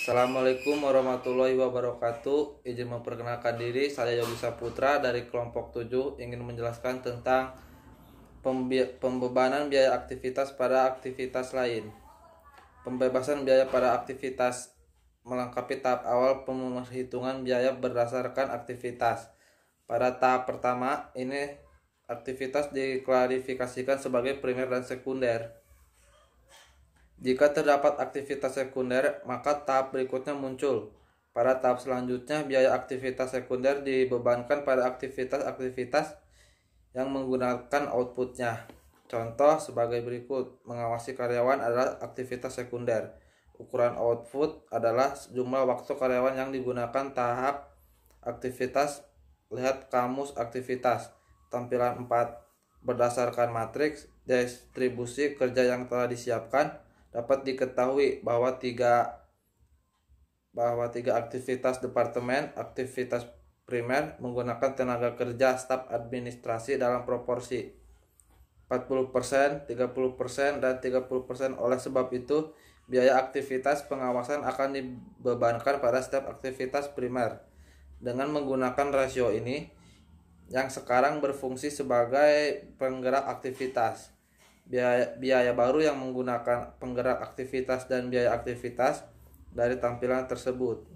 Assalamualaikum warahmatullahi wabarakatuh. Izin memperkenalkan diri, saya Yogi Saputra dari kelompok 7 ingin menjelaskan tentang pembebanan biaya aktivitas pada aktivitas lain. Pembebasan biaya pada aktivitas melengkapi tahap awal penghitungan biaya berdasarkan aktivitas. Pada tahap pertama, ini aktivitas diklarifikasikan sebagai primer dan sekunder. Jika terdapat aktivitas sekunder, maka tahap berikutnya muncul. Pada tahap selanjutnya, biaya aktivitas sekunder dibebankan pada aktivitas-aktivitas yang menggunakan outputnya. Contoh sebagai berikut: mengawasi karyawan adalah aktivitas sekunder. Ukuran output adalah jumlah waktu karyawan yang digunakan. Tahap aktivitas, lihat kamus aktivitas. Tampilan 4. Berdasarkan matriks distribusi kerja yang telah disiapkan, dapat diketahui bahwa tiga aktivitas departemen, aktivitas primer menggunakan tenaga kerja staf administrasi dalam proporsi 40%, 30%, dan 30%. Oleh sebab itu, biaya aktivitas pengawasan akan dibebankan pada setiap aktivitas primer. Dengan menggunakan rasio ini, yang sekarang berfungsi sebagai penggerak aktivitas, biaya baru yang menggunakan penggerak aktivitas dan biaya aktivitas dari tampilan tersebut.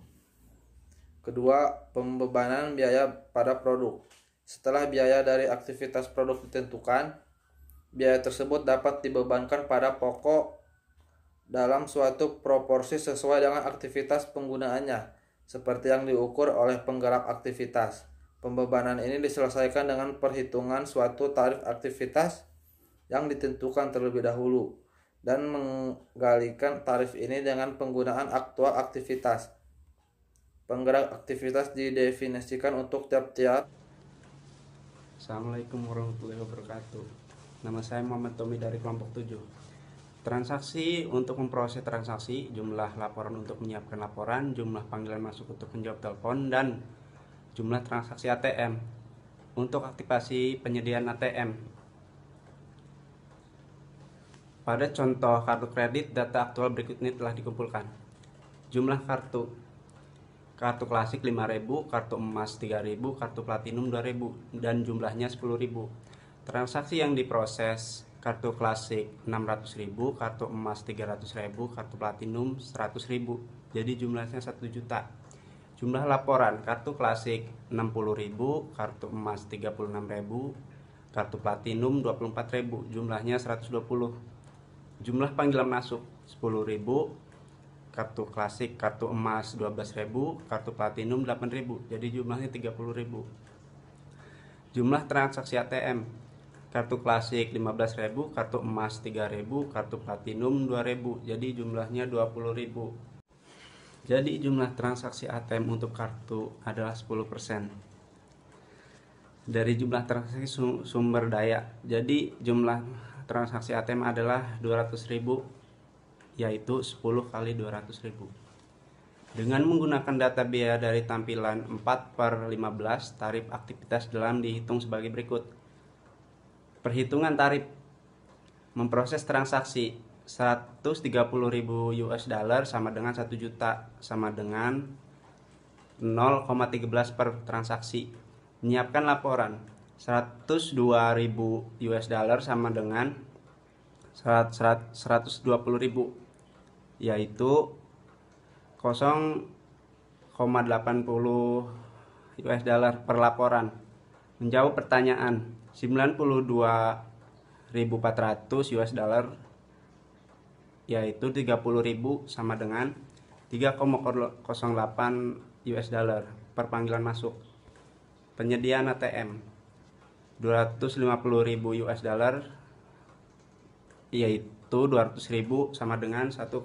Kedua, pembebanan biaya pada produk. Setelah biaya dari aktivitas produk ditentukan, biaya tersebut dapat dibebankan pada pokok dalam suatu proporsi sesuai dengan aktivitas penggunaannya, seperti yang diukur oleh penggerak aktivitas. Pembebanan ini diselesaikan dengan perhitungan suatu tarif aktivitas yang ditentukan terlebih dahulu dan menggalikan tarif ini dengan penggunaan aktual aktivitas. Penggerak aktivitas didefinisikan untuk tiap-tiap. Assalamualaikum warahmatullahi wabarakatuh. Nama saya Muhammad Tommy dari kelompok 7. Transaksi untuk memproses transaksi, jumlah laporan untuk menyiapkan laporan, jumlah panggilan masuk untuk menjawab telepon, dan jumlah transaksi ATM. Untuk aktivasi penyediaan ATM, pada contoh kartu kredit, data aktual berikut ini telah dikumpulkan. Jumlah kartu klasik 5.000, kartu emas 3.000, kartu platinum 2.000, dan jumlahnya 10.000. Transaksi yang diproses: kartu klasik 600.000, kartu emas 300.000, kartu platinum 100.000. Jadi jumlahnya 1 juta. Jumlah laporan: kartu klasik 60.000, kartu emas 36.000, kartu platinum 24.000, jumlahnya 120. Jumlah panggilan masuk 10.000, kartu klasik, kartu emas 12.000, kartu platinum 8.000, jadi jumlahnya 30.000. Jumlah transaksi ATM: kartu klasik 15.000, kartu emas 3.000, kartu platinum 2.000, jadi jumlahnya 20.000. Jadi jumlah transaksi ATM untuk kartu adalah 10%. Dari jumlah transaksi sumber daya, jadi jumlah transaksi ATM adalah 200.000, yaitu 10 kali 200.000. Dengan menggunakan data biaya dari tampilan 4/15, tarif aktivitas dalam dihitung sebagai berikut. Perhitungan tarif: memproses transaksi 130.000 US dollar sama dengan 1 juta, sama dengan 0,13 per transaksi. Menyiapkan laporan: 102.000 US dollar sama dengan 120.000, yaitu 0,80 US dollar per laporan. Menjawab pertanyaan: 92.400 US dollar, yaitu 30.000, sama dengan 3,08 US dollar per panggilan masuk. Penyediaan ATM: 250.000 US dollar, yaitu 200.000, sama dengan 1,25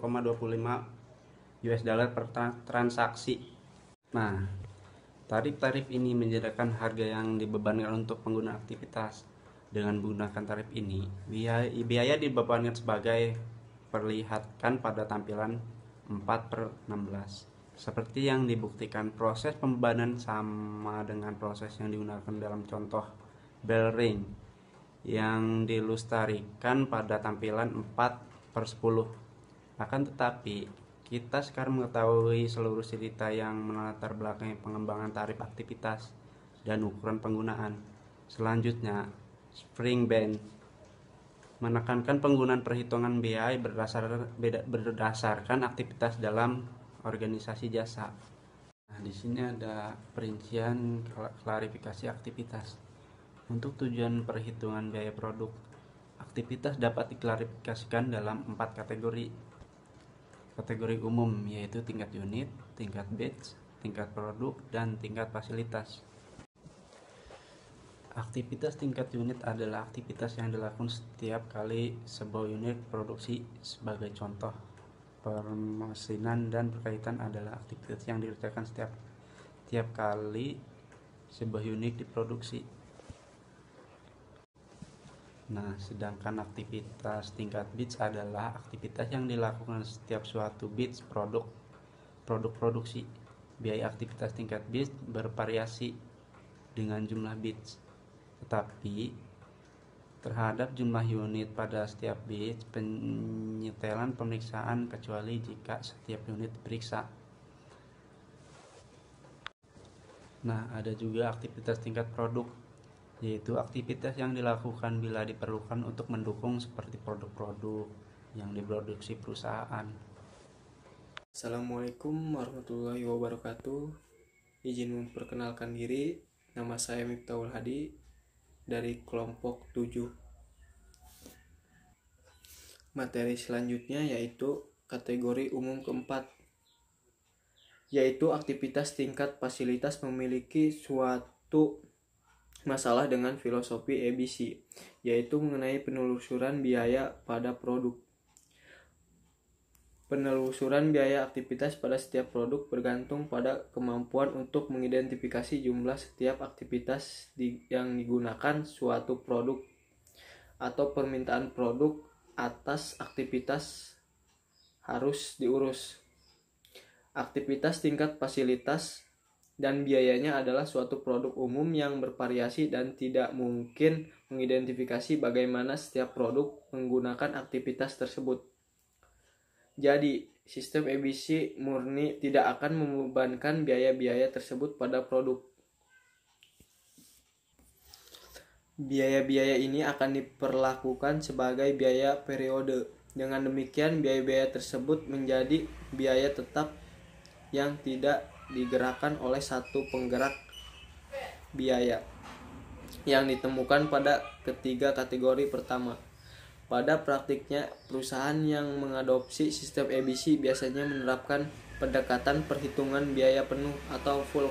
US dollar per transaksi. Nah, tarif-tarif ini menjadikan harga yang dibebankan untuk pengguna aktivitas. Dengan menggunakan tarif ini, biaya dibebankan sebagai perlihatkan pada tampilan 4/16. Seperti yang dibuktikan, proses pembebanan sama dengan proses yang digunakan dalam contoh bell ring yang dilestarikan pada tampilan 4/10. Akan tetapi, Kita sekarang mengetahui seluruh cerita yang melatar belakangi pengembangan tarif aktivitas dan ukuran penggunaan. Selanjutnya, Spring Band menekankan penggunaan perhitungan biaya berdasarkan aktivitas dalam organisasi jasa. Nah, di sini ada perincian klarifikasi aktivitas. Untuk tujuan perhitungan biaya produk, aktivitas dapat diklarifikasikan dalam 4 kategori. Kategori umum yaitu tingkat unit, tingkat batch, tingkat produk, dan tingkat fasilitas. Aktivitas tingkat unit adalah aktivitas yang dilakukan setiap kali sebuah unit produksi. Sebagai contoh, permesinan dan berkaitan adalah aktivitas yang dikerjakan setiap kali sebuah unit diproduksi. Nah, sedangkan aktivitas tingkat batch adalah aktivitas yang dilakukan setiap suatu batch produk produksi. Biaya aktivitas tingkat batch bervariasi dengan jumlah batch, tetapi terhadap jumlah unit pada setiap batch penyetelan pemeriksaan kecuali jika setiap unit diperiksa. Nah, ada juga aktivitas tingkat produk, yaitu aktivitas yang dilakukan bila diperlukan untuk mendukung seperti produk-produk yang diproduksi perusahaan. Assalamualaikum warahmatullahi wabarakatuh. Izin memperkenalkan diri, nama saya Miftahul Hadi dari kelompok 7. Materi selanjutnya yaitu kategori umum keempat, yaitu aktivitas tingkat fasilitas memiliki suatu masalah dengan filosofi ABC, yaitu mengenai penelusuran biaya pada produk. Penelusuran biaya aktivitas pada setiap produk bergantung pada kemampuan untuk mengidentifikasi jumlah setiap aktivitas yang digunakan suatu produk atau permintaan produk atas aktivitas harus diurus. Aktivitas tingkat fasilitas dan biayanya adalah suatu produk umum yang bervariasi dan tidak mungkin mengidentifikasi bagaimana setiap produk menggunakan aktivitas tersebut. Jadi, sistem ABC murni tidak akan membebankan biaya-biaya tersebut pada produk. Biaya-biaya ini akan diperlakukan sebagai biaya periode. Dengan demikian, biaya-biaya tersebut menjadi biaya tetap yang tidak digerakkan oleh satu penggerak biaya yang ditemukan pada ketiga kategori pertama. Pada praktiknya, perusahaan yang mengadopsi sistem ABC biasanya menerapkan pendekatan perhitungan biaya penuh atau full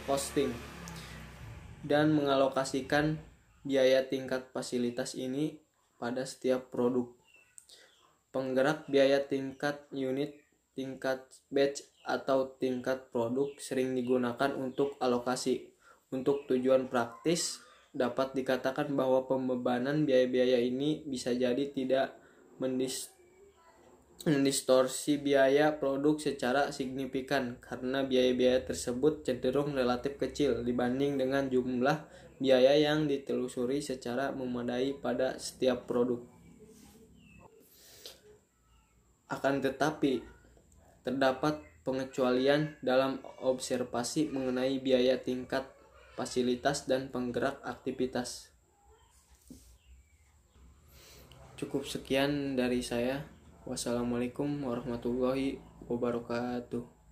costing dan mengalokasikan biaya tingkat fasilitas ini pada setiap produk. Penggerak biaya tingkat unit, tingkat batch, atau tingkat produk sering digunakan untuk alokasi. Untuk tujuan praktis, dapat dikatakan bahwa pembebanan biaya-biaya ini bisa jadi tidak mendistorsi biaya produk secara signifikan karena biaya-biaya tersebut cenderung relatif kecil dibanding dengan jumlah biaya yang ditelusuri secara memadai pada setiap produk. Akan tetapi, terdapat pengecualian dalam observasi mengenai biaya tingkat fasilitas dan penggerak aktivitas. Cukup sekian dari saya. Wassalamualaikum warahmatullahi wabarakatuh.